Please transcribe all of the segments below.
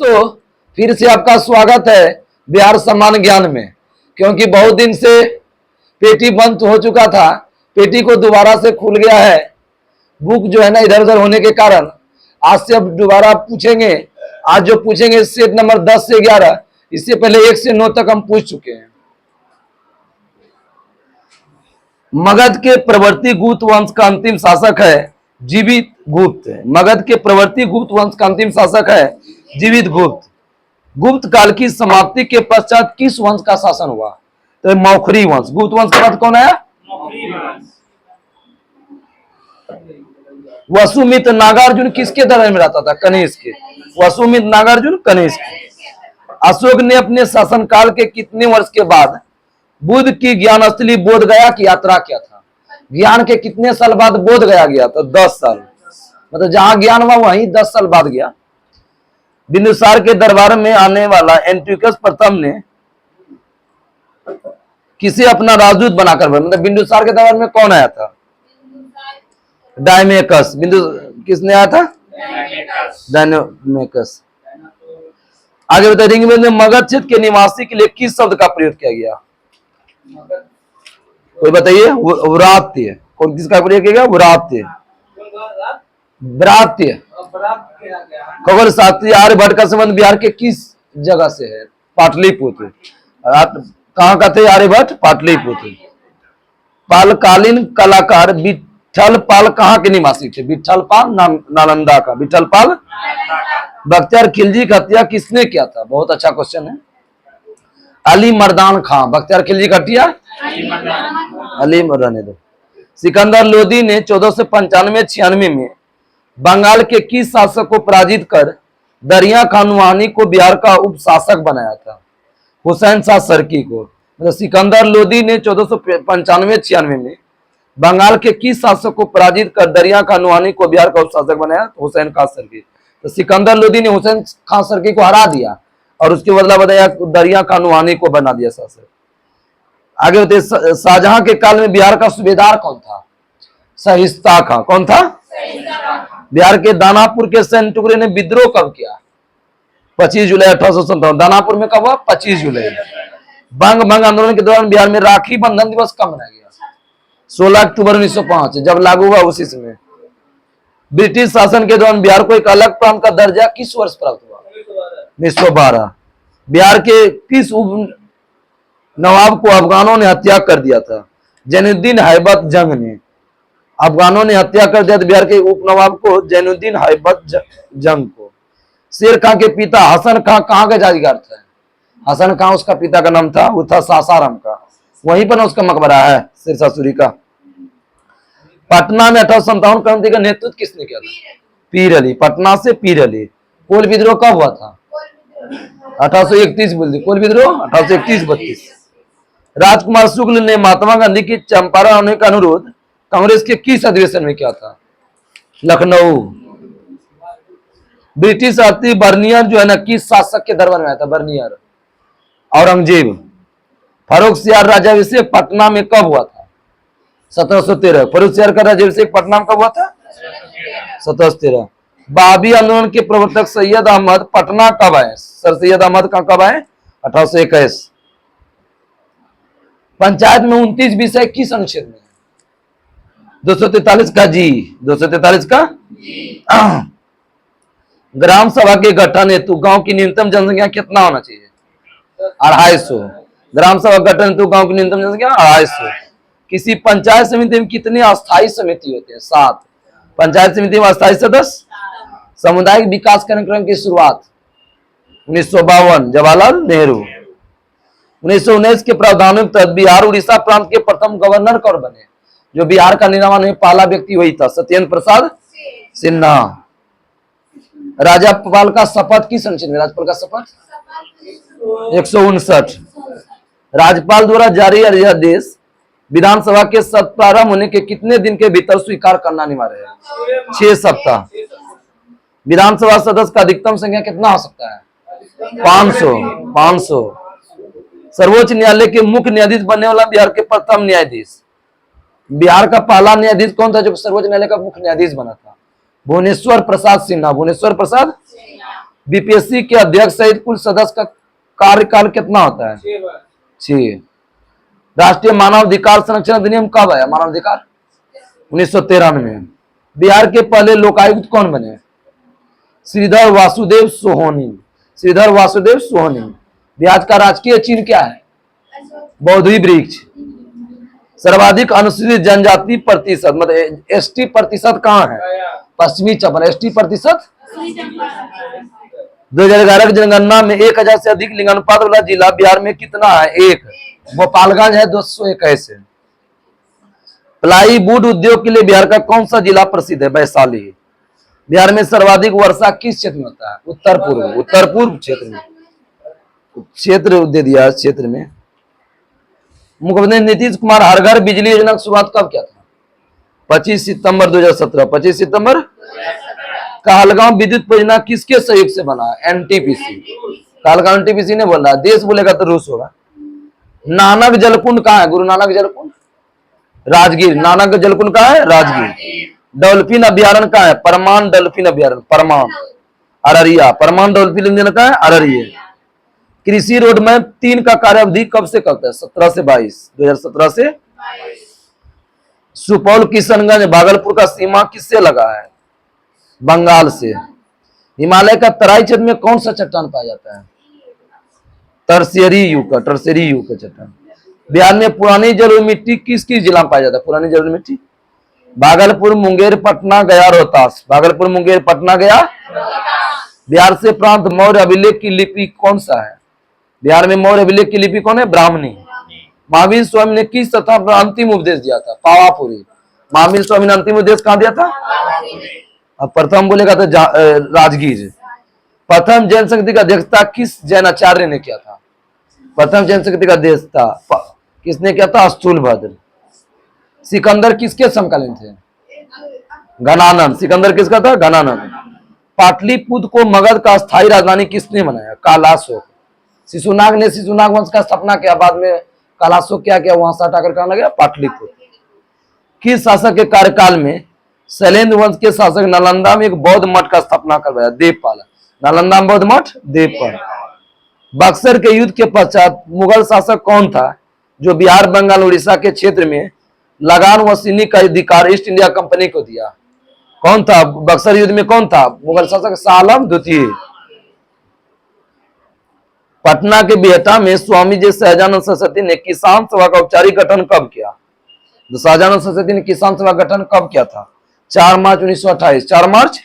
दोस्तों, फिर से आपका स्वागत है बिहार सम्मान ज्ञान में। क्योंकि बहुत दिन से पेटी बंद हो चुका था, पेटी को दोबारा से खुल गया है। बुक जो है ना इधर उधर होने के कारण आज से अब दोबारा पूछेंगे। आज जो पूछेंगे सेट नंबर 10 से 11, इससे पहले 1 से 9 तक हम पूछ चुके हैं। मगध के प्रवर्ती गुप्त वंश का अंतिम शासक है जीवित गुप्त। मगध के प्रवर्ती गुप्त वंश का अंतिम शासक है जीवित गुप्त। गुप्त काल की समाप्ति के पश्चात किस वंश का शासन हुआ? तो मौखरी वंश। गुप्त वंश के बाद कौन आया? वसुमित्र नागार्जुन किसके दरबार में रहता था? कनिष्क के। वसुमित्र नागार्जुन कनिष्क। अशोक ने अपने शासनकाल के कितने वर्ष के बाद बुद्ध की ज्ञान स्थली बोध गया की यात्रा किया था? ज्ञान के कितने साल बाद बोध गया गया था? 10 साल। मतलब जहां ज्ञान हुआ वहीं 10 साल बाद गया। बिंदुसार के दरबार में आने वाला एंटियोकस प्रथम ने किसे अपना राजदूत बनाकर भेजा? मतलब बिंदुसार के दरबार में कौन आया था? डायमेकस। किसने आया था? डायमेकस। आगे बताइए, ऋग्वेद में मगध क्षेत्र के निवासी के लिए किस शब्द का प्रयोग किया गया? कोई बताइए। व्रात्य। कौन किसका प्रयोग किया गया? व्रात्य। व्रात्य। खगोल शास्त्री आर्यभट्ट का संबंध बिहार के किस जगह से है? पाटलिपुत्र। कहाँ का थे आर्यभट्ट? पाटलिपुत्र। पालकालीन कलाकार विठल पाल कहाँ के निवासी थे? विठल पाल नालंदा का। विठल पाल। बख्तियार खिलजी की हत्या किसने किया था? बहुत अच्छा क्वेश्चन है। अली मर्दान खां। बख्तियार खिलजी की हत्या अली रहने दो। सिकंदर लोदी ने 1495-96 में बंगाल के किस शासक को पराजित कर दरिया खानवानी को बिहार का उप शासक बनाया था? हुसैन शाह सरकी को। मतलब सिकंदर लोदी ने 1495-96 में बंगाल के किस शासक को पराजित कर दरिया खानवानी को बिहार का उप शासक बनाया? हुसैन खां सरकी। तो सिकंदर लोदी ने हुसैन खां सरकी को हरा दिया और उसके बदला बताया दरिया खानवानी को बना दिया शासक। आगे होते शाहजहां के काल में बिहार का सूबेदार कौन था? सहिस्ता खां। कौन था? बिहार के दानापुर के सैन्य टुकड़े ने विद्रोह कब किया? 25 जुलाई 1857। दानापुर में कब हुआ? 25 जुलाई। बंग भंग आंदोलन के दौरान बिहार में राखी बंधन दिवस कब मनाया गया? 16 अक्टूबर 1905 जब लागू हुआ उसी समय। ब्रिटिश शासन के दौरान बिहार को एक अलग प्रांत का दर्जा किस वर्ष प्राप्त हुआ? 1912। बिहार के किस उप नवाब को अफगानों ने हत्या कर दिया था? जैनुद्दीन हैबत जंग ने। अफगानों ने हत्या कर दिया था बिहार के उप नवाब को, जैनुद्दीन हैबत जंग को। शेर खां के पिता हसन खां कहाँ के जागीरदार थे? हसन खां उसका पिता का नाम था, वो था सासाराम का। वहीं पर उसका मकबरा है शेरशाह सूरी का। पटना में 1857 क्रांति का नेतृत्व किसने किया था? पीर अली। पटना से पीर अली। कोल विद्रोह कब हुआ था? 1831 बोल दी। कोल विद्रोह 1831-32। राजकुमार शुक्ल ने महात्मा गांधी की चंपारण आने का अनुरोध कांग्रेस के किस अधिवेशन में किया था? लखनऊ। ब्रिटिश यात्री बर्नियर जो है ना किस शासक के दरबार में आया था? बर्नियर। औरंगजेब। फर्रुखसियार राज्याभिषेक पटना में कब हुआ था? 1713। फर्रुखसियार का राज्याभिषेक पटना में कब हुआ था? 1713। बाबी आंदोलन के प्रवर्तक सैयद अहमद पटना कब आए? सर सैयद अहमद का कब आए? 1821। पंचायत में 29 विषय किस अनुच्छेद में? 243 का जी। 243 का ग्राम सभा के गठन हेतु गांव की न्यूनतम जनसंख्या कितना होना चाहिए? 250। ग्राम सभा गठन हेतु गांव की न्यूनतम जनसंख्या 250। किसी पंचायत समिति में कितने अस्थायी समिति होते हैं? 7। पंचायत समिति में अस्थायी सदस्य। सामुदायिक विकास कार्यक्रम की शुरुआत 1952 जवाहरलाल नेहरू। 1919 के प्रावधानों के तहत बिहार उड़ीसा प्रांत के प्रथम गवर्नर कौन बने? जो बिहार का निर्माण में पहला व्यक्ति वही था, सत्येंद्र प्रसाद सिन्हा। राज्यपाल का शपथ किस अनुच्छेद में? राज्यपाल का शपथ 159। राज्यपाल द्वारा जारी अध्यादेश विधानसभा के सत्र प्रारंभ होने के कितने दिन के भीतर स्वीकार करना अनिवार्य है? 6 सप्ताह। विधानसभा सदस्य का अधिकतम संख्या कितना हो सकता है? 500। सर्वोच्च न्यायालय के मुख्य न्यायाधीश बनने वाला बिहार के प्रथम न्यायाधीश। बिहार का पहला न्यायाधीश कौन था जो सर्वोच्च न्यायालय का मुख्य न्यायाधीश बना था? भुवनेश्वर प्रसाद सिन्हा। भुवनेश्वर प्रसाद। बीपीएससी के अध्यक्ष सहित कुल सदस्य का कार्यकाल कितना होता है? 6। राष्ट्रीय मानव अधिकार संरक्षण अधिनियम कब आया? मानव अधिकार 1993 में। बिहार के पहले लोकायुक्त कौन बने? श्रीधर वासुदेव सोहानी। श्रीधर वासुदेव सोहानी। बिहार का राजकीय चिन्ह क्या है? बौद्धि वृक्ष। सर्वाधिक अनुसूचित जनजाति प्रतिशत मतलब एसटी प्रतिशत कहाँ है? पश्चिमी चंपारण। एसटी प्रतिशत 2011 की जनगणना में 1000 से अधिक लिंगानुपात वाला जिला बिहार में कितना है? 1। गोपालगंज है 221 है। प्लाईवुड उद्योग के लिए बिहार का कौन सा जिला प्रसिद्ध है? वैशाली। बिहार में सर्वाधिक वर्षा किस क्षेत्र में होता है? उत्तर पूर्व। उत्तर पूर्व क्षेत्र में। क्षेत्र दे दिया। क्षेत्र में मुख्यमंत्री नीतीश कुमार हर घर बिजली योजना की शुरुआत कब किया था? 25 सितंबर 2017। 25 सितंबर। कहलगांव विद्युत परियोजना किसके सहयोग से बना? एनटीपीसी। कहलगांव एनटीपीसी ने बोला। देश बोलेगा तो रूस होगा। नानक जलकुंड कहाँ है? गुरु नानक जलकुंड राजगीर। नानक जलकुंड कहाँ है? राजगीर। डॉल्फिन अभ्यारण्य कहाँ है? परमान डॉल्फिन अभ्यारण्य परमान अररिया। परमान डॉल्फिन अभ्यारण्य कहाँ है? अररिया। कृषि रोड मैप 3 का कार्य अवधि कब से कब तक? 17 से 22। 2017 से। सुपौल किशनगंज भागलपुर का सीमा किससे लगा है? बंगाल से। हिमालय का तराई क्षेत्र में कौन सा चट्टान पाया जाता है? टर्शियरी युग का। टर्शियरी युग का चट्टान। बिहार में पुरानी जलोढ़ मिट्टी किस किस जिला में पाया जाता है? पुरानी जलोढ़ मिट्टी भागलपुर, मुंगेर, पटना, गया, रोहतास। भागलपुर, मुंगेर, पटना, गया। बिहार से प्राप्त मौर्य अभिलेख की लिपि कौन सा है? बिहार में मौर्य अभिलेख की लिपि कौन है? ब्राह्मणी। महावीर स्वामी ने किस तथा अंतिम उपदेश दिया था? पावापुरी। महावीर स्वामी ने अंतिम उपदेश कहां दिया था? अब प्रथम बोलेगा तो राजगीर। प्रथम जैन संगति का अध्यक्षता किस जैन आचार्य ने किया था? प्रथम जैन संगति का अध्यक्षता किसने किया था? स्थूलभद्र। सिकंदर किसके समकालीन थे? घनानंद। सिकंदर किसका था? घनानंद। पाटलिपुत्र को मगध का स्थायी राजधानी किसने बनाया? कालाशोक। शिशुनाग ने शिशुनाग वंश का स्थापना किया। बाद में कालाशोक क्या किया? वहां से हटाकर कहां लगा? पाटलिपुत्र। किस शासक के कार्यकाल में शैलेंद्र वंश के शासक नालंदा में एक बौद्ध मठ का स्थापना करवाया? देवपाल। नालंदा में बौद्ध मठ? देवपाल। बक्सर के युद्ध के पश्चात मुगल शासक कौन था जो बिहार, बंगाल, उड़ीसा के क्षेत्र में लगान वसूली का अधिकार ईस्ट इंडिया कंपनी को दिया? कौन था? बक्सर युद्ध में कौन था? मुगल शासक शाह आलम द्वितीय। पटना के बिहटा में स्वामी जी सहजानंद सरस्वती ने किसान सभा का औपचारिक गठन कब किया? सहजानंद सरस्वती ने किसान सभा गठन कब किया था? 4 मार्च 1928। 4 मार्च।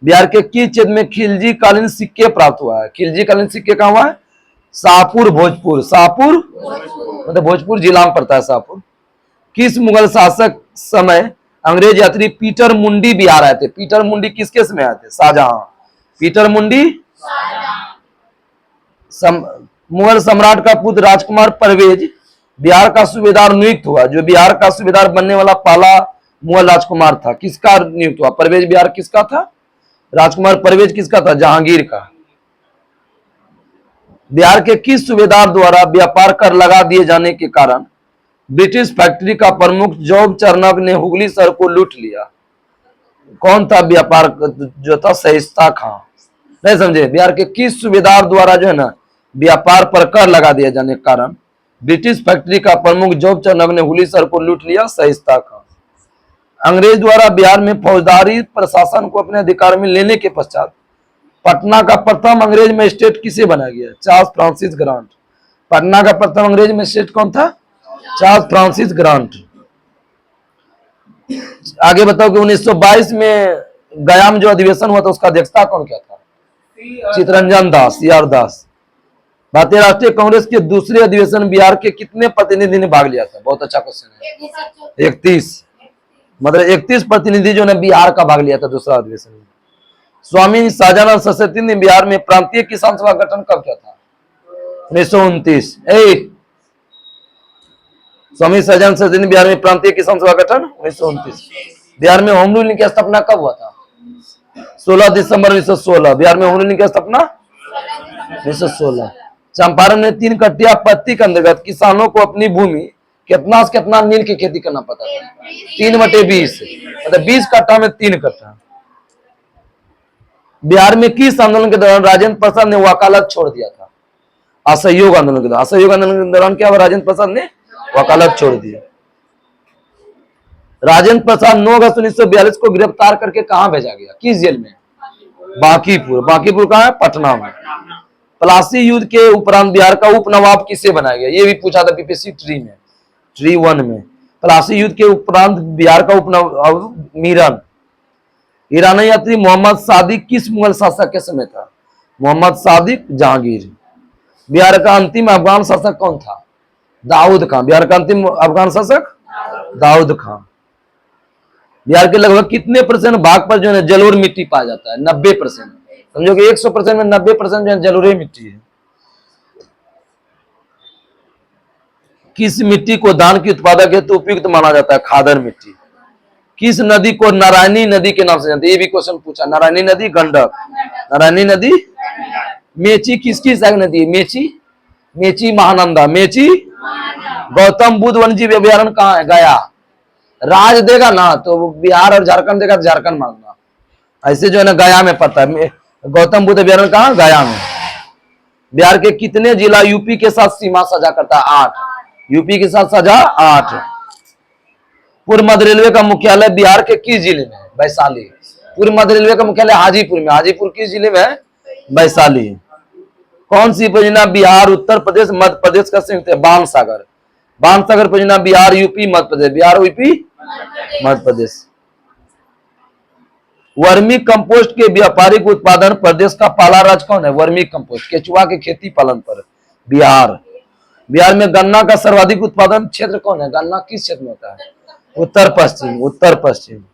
बिहार के किस क्षेत्र में खिलजी कालीन सिक्के प्राप्त हुआ है? खिलजी कालीन सिक्के कहां हुआ है? शाहपुर, भोजपुर। शाहपुर मतलब भोजपुर जिला में पड़ता है शाहपुर। किस मुगल शासक समय अंग्रेज यात्री पीटर मुंडी बिहार आए थे? पीटर मुंडी किसके समय आए थे? शाहजहां। पीटर मुंडी। मुगल सम्राट का पुत्र राजकुमार परवेज बिहार का सूबेदार नियुक्त हुआ। जो बिहार का सूबेदार बनने वाला पहला मुगल राजकुमार था, किसका नियुक्त हुआ? परवेज बिहार किसका था? राजकुमार परवेज किसका था? जहांगीर का। बिहार के किस सूबेदार द्वारा व्यापार कर लगा दिए जाने के कारण ब्रिटिश फैक्ट्री का प्रमुख जॉब चर्नक ने हुगली शहर को लूट लिया? कौन था व्यापार जो था? सहिस्ता खां। नहीं समझे? बिहार के किस सूबेदार द्वारा जो है ना व्यापार पर कर लगा दिए जाने के कारण ब्रिटिश फैक्ट्री का प्रमुख जॉब चर्नक ने हुगली शहर को लूट लिया? सहिस्ता खां। अंग्रेज द्वारा बिहार में फौजदारी प्रशासन को अपने अधिकार में लेने के पश्चात पटना का प्रथम अंग्रेज मजिस्ट्रेट किसे बनाया गया? Charles Francis grant. पटना का प्रथम अंग्रेज मजिस्ट्रेट कौन था? Charles Francis grant. आगे बताओ कि 1922 में गया में जो अधिवेशन हुआ था उसका अध्यक्षता कौन किया था? चितरंजन दास, सीआर दास। भारतीय राष्ट्रीय कांग्रेस के दूसरे अधिवेशन बिहार के कितने प्रतिनिधि ने भाग लिया था? बहुत अच्छा क्वेश्चन है। 31 मतलब 31 प्रतिनिधि जो ने बिहार का भाग लिया था दूसरा अधिवेशन में। स्वामी सहजानंद सरस्वती ने बिहार में प्रांतीय किसान सभा गठन कब किया था? 1929। स्वामी सहजानंद सरस्वती ने बिहार में प्रांतीय किसान सभा गठन 1929। बिहार में होम रूलिंग की स्थापना कब हुआ था? 16 दिसंबर 1916। बिहार में होम रूलिंग की स्थापना 1916। चंपारण में 3 कट्टिया पत्ती के अंतर्गत किसानों को अपनी भूमि कितना से कितना नील की खेती करना पड़ता था? 3/20 मतलब 20 कट्ठा में 3 कट्ठा। बिहार में किस आंदोलन के दौरान राजेंद्र प्रसाद ने वकालत छोड़ दिया था? असहयोग आंदोलन के दौरान। असहयोग आंदोलन के दौरान क्या हुआ? राजेंद्र प्रसाद ने वकालत छोड़ दिया। राजेंद्र प्रसाद 9 अगस्त 1942 को गिरफ्तार करके कहां भेजा गया? किस जेल में? बांकीपुर। बांकीपुर कहां है? पटना में। प्लासी युद्ध के उपरांत बिहार का उप नवाब किसे बनाया गया? ये भी पूछा था पीपीएससी ट्री 1 में। प्लासी युद्ध के उपरांत बिहार का उप नवाब मीरन। ईरानी यात्री मोहम्मद सादिक किस मुगल शासक के समय था? मोहम्मद सादिक जहांगीर। बिहार का अंतिम अफगान शासक कौन था? दाऊद खान। बिहार का अंतिम अफगान शासक दाऊद खान। बिहार के लगभग कितने % भाग पर जो है जलोढ़ मिट्टी पाया जाता है? 90%। समझो कि 100% में 90% जो है जलोढ़ मिट्टी है। किस मिट्टी को धान के उत्पादक हेतु उपयुक्त माना जाता है? खादर मिट्टी। किस नदी को नारायणी नदी के नाम से जानते हैं? ये भी क्वेश्चन पूछा। नारायणी नदी, गंडक। नारायणी नदी, मेची किसकी सहायक नदी है? मेची, मेची महानंदा। मेची गौतम बुद्ध वन्यजीव अभ्यारण्य कहाँ है? गया। राज देगा ना तो बिहार और झारखंड देगा तो झारखंड मांगना, ऐसे जो है ना गया में पड़ता है। गौतम बुद्ध अभ्यारण्य कहाँ? गया में। बिहार के कितने जिला यूपी के साथ सीमा साझा करता है? 8। यूपी के साथ साझा 8। पूर्व मध्य रेलवे का मुख्यालय बिहार के किस जिले में है? वैशाली। पूर्व मध्य रेलवे का मुख्यालय हाजीपुर में। हाजीपुर किस जिले में है? वैशाली। कौन सी परियोजना बिहार, उत्तर प्रदेश, मध्य प्रदेश का संयुक्त है? बाणसागर। बाणसागर परियोजना Bihar, UP, Madhya Pradesh. Bihar, UP, Madhya Pradesh. Vermi compost के व्यापारिक उत्पादन प्रदेश का पहला राज्य कौन है? वर्मी कंपोस्ट केचुआ के खेती पालन पर बिहार। बिहार में गन्ना का सर्वाधिक उत्पादन क्षेत्र कौन है? गन्ना किस क्षेत्र में होता है? उत्तर पश्चिम। उत्तर पश्चिम।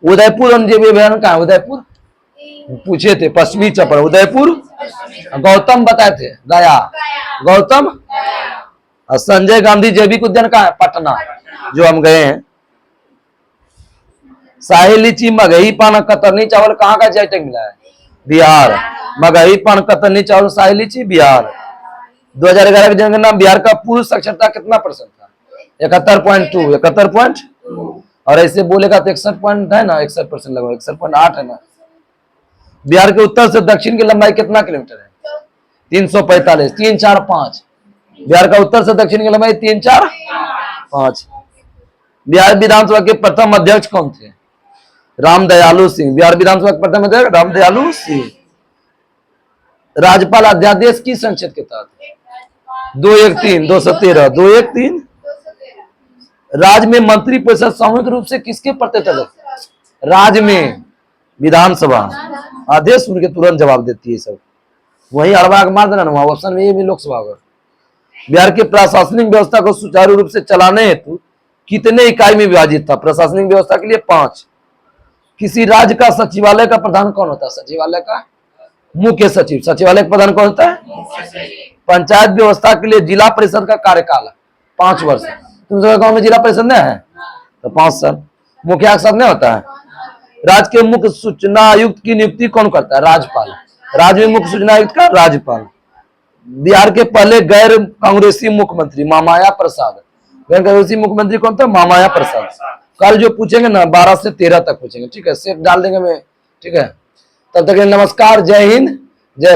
उदयपुर वन्यजीव अभ्यारण्य कहाँ है? उदयपुर पूछे थे, पश्चिमी चंपारण। उदयपुर। गौतम बताए थे? गया। गौतम। और संजय गांधी जैविक उद्यान कहाँ है? पटना, जो हम गए हैं। शाही लीची, मगही पान, कतरनी चावल कहाँ का जीआई टैग मिला है? बिहार। मगही पान, कतरनी चावल, शाही लीची बिहार। 2011 की जनगणना बिहार का पूर्ण साक्षरता कितना % था? 71.2। 71.2 और ऐसे बोलेगा तो 61 पॉइंट है ना, 61% लगभग 61.8 है ना। बिहार के उत्तर से दक्षिण की लंबाई कितना किलोमीटर है? 345। 3, 4, 5। बिहार का उत्तर से दक्षिण की लंबाई 3, 4, 5। बिहार विधानसभा के प्रथम अध्यक्ष कौन थे? रामदयालु सिंह। बिहार विधानसभा के प्रथम अध्यक्ष रामदयालु सिंह। राज्यपाल अध्यादेश किस संसद के तहत? 213, 213, 213। राज्य में मंत्री परिषद सामूहिक रूप से किसके प्रतिनिधित्व? राज्य में विधानसभा। आदेश सुन के तुरंत जवाब देती है सब। वही अड़वा मार देना ना ऑप्शन में, ये भी लोकसभा होगा। बिहार की प्रशासनिक व्यवस्था को सुचारू रूप से चलाने हेतु कितने इकाई में विभाजित था? प्रशासनिक व्यवस्था के लिए 5। किसी राज्य का सचिवालय का प्रधान कौन होता है? सचिवालय का मुख्य सचिव। सचिवालय का प्रधान कौन होता है? पंचायत व्यवस्था के लिए जिला परिषद का कार्यकाल 5 वर्ष। तुम सबके गांव में जिला परिषद नहीं है तो 5 साल। मुखिया के साथ नहीं होता है। राज्य के मुख्य सूचना आयुक्त की नियुक्ति कौन करता है? राज्यपाल। राज्य में मुख्य सूचना आयुक्त का राज्यपाल। बिहार के पहले गैर कांग्रेसी मुख्यमंत्री मामाया प्रसाद। गैर कांग्रेसी मुख्यमंत्री कौन था? मामाया प्रसाद। कल जो पूछेंगे ना 12 से 13 तक पूछेंगे, ठीक है? सेट डाल देंगे मैं, ठीक है? तब तक नमस्कार, जय हिंद, जय